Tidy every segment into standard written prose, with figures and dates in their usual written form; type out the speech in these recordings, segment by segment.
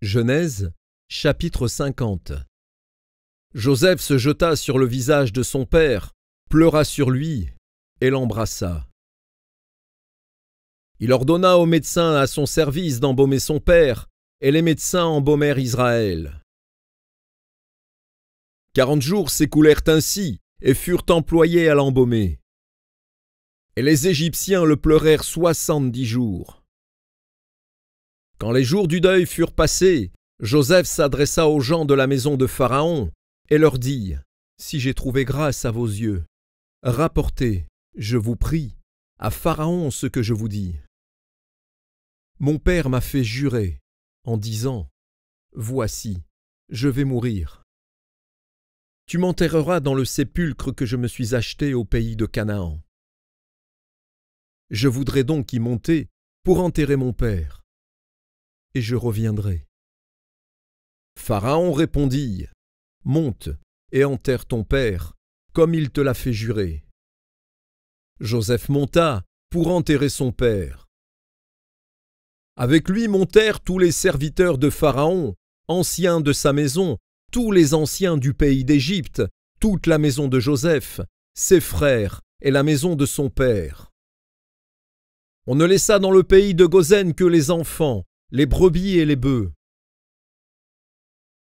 Genèse, chapitre 50. Joseph se jeta sur le visage de son père, pleura sur lui et l'embrassa. Il ordonna aux médecins à son service d'embaumer son père, et les médecins embaumèrent Israël. 40 jours s'écoulèrent ainsi et furent employés à l'embaumer. Et les Égyptiens le pleurèrent 70 jours. Quand les jours du deuil furent passés, Joseph s'adressa aux gens de la maison de Pharaon et leur dit : « Si j'ai trouvé grâce à vos yeux, rapportez, je vous prie, à Pharaon ce que je vous dis. Mon père m'a fait jurer en disant : Voici, je vais mourir. Tu m'enterreras dans le sépulcre que je me suis acheté au pays de Canaan. Je voudrais donc y monter pour enterrer mon père, et je reviendrai. Pharaon répondit : Monte et enterre ton père, comme il te l'a fait jurer. Joseph monta pour enterrer son père. Avec lui montèrent tous les serviteurs de Pharaon, anciens de sa maison, tous les anciens du pays d'Égypte, toute la maison de Joseph, ses frères et la maison de son père. On ne laissa dans le pays de Goshen que les enfants, les brebis et les bœufs.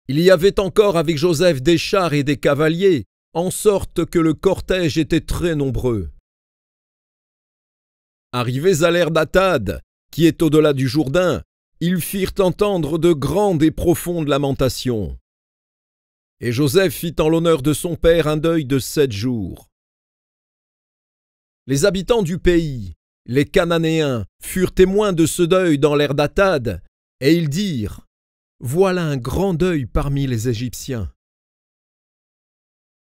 Il y avait encore avec Joseph des chars et des cavaliers, en sorte que le cortège était très nombreux. Arrivés à l'ère d'Atad, qui est au-delà du Jourdain, ils firent entendre de grandes et profondes lamentations. Et Joseph fit en l'honneur de son père un deuil de 7 jours. Les habitants du pays, les Cananéens, furent témoins de ce deuil dans l'ère d'Atad, et ils dirent : Voilà un grand deuil parmi les Égyptiens.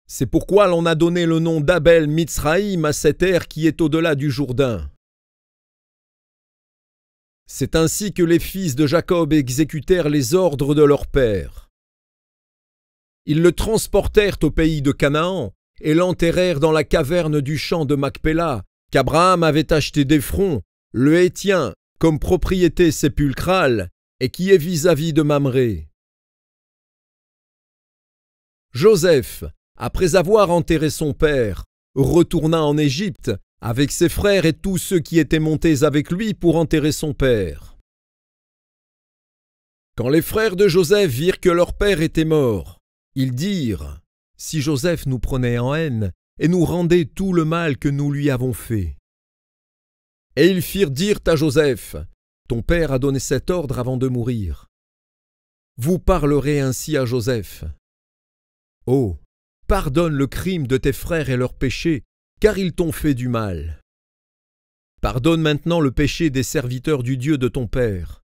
C'est pourquoi l'on a donné le nom d'Abel Mitzraïm à cette ère qui est au-delà du Jourdain. C'est ainsi que les fils de Jacob exécutèrent les ordres de leur père. Ils le transportèrent au pays de Canaan et l'enterrèrent dans la caverne du champ de Macpéla, qu'Abraham avait acheté d'Éphron, le Héthien, comme propriété sépulcrale, et qui est vis-à-vis de Mamré. Joseph, après avoir enterré son père, retourna en Égypte avec ses frères et tous ceux qui étaient montés avec lui pour enterrer son père. Quand les frères de Joseph virent que leur père était mort, ils dirent : Si Joseph nous prenait en haine et nous rendait tout le mal que nous lui avons fait. Et ils firent dire à Joseph : Ton père a donné cet ordre avant de mourir. Vous parlerez ainsi à Joseph : Oh, pardonne le crime de tes frères et leurs péchés, car ils t'ont fait du mal. Pardonne maintenant le péché des serviteurs du Dieu de ton père.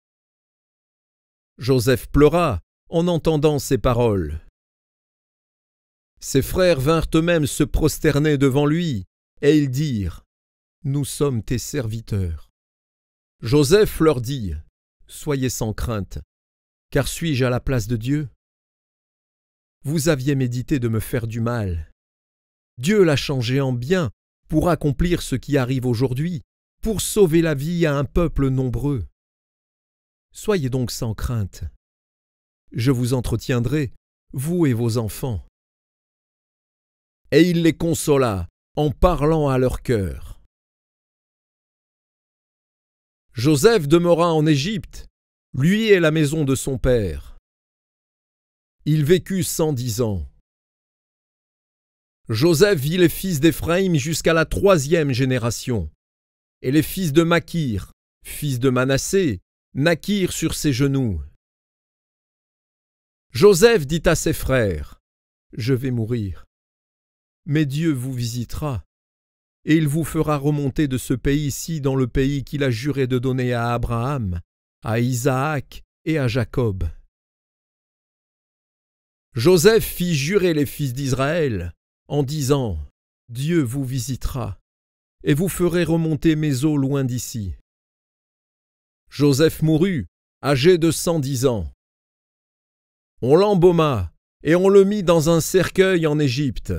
Joseph pleura en entendant ces paroles. Ses frères vinrent eux-mêmes se prosterner devant lui, et ils dirent : Nous sommes tes serviteurs. Joseph leur dit : Soyez sans crainte, car suis-je à la place de Dieu ? Vous aviez médité de me faire du mal. Dieu l'a changé en bien pour accomplir ce qui arrive aujourd'hui, pour sauver la vie à un peuple nombreux. Soyez donc sans crainte. Je vous entretiendrai, vous et vos enfants. Et il les consola en parlant à leur cœur. Joseph demeura en Égypte, lui et la maison de son père. Il vécut 110 ans. Joseph vit les fils d'Éphraïm jusqu'à la 3e génération, et les fils de Makir, fils de Manassé, naquirent sur ses genoux. Joseph dit à ses frères : Je vais mourir. Mais Dieu vous visitera, et il vous fera remonter de ce pays-ci dans le pays qu'il a juré de donner à Abraham, à Isaac et à Jacob. Joseph fit jurer les fils d'Israël en disant : Dieu vous visitera, et vous ferez remonter mes eaux loin d'ici. Joseph mourut, âgé de 110 ans. On l'embauma, et on le mit dans un cercueil en Égypte.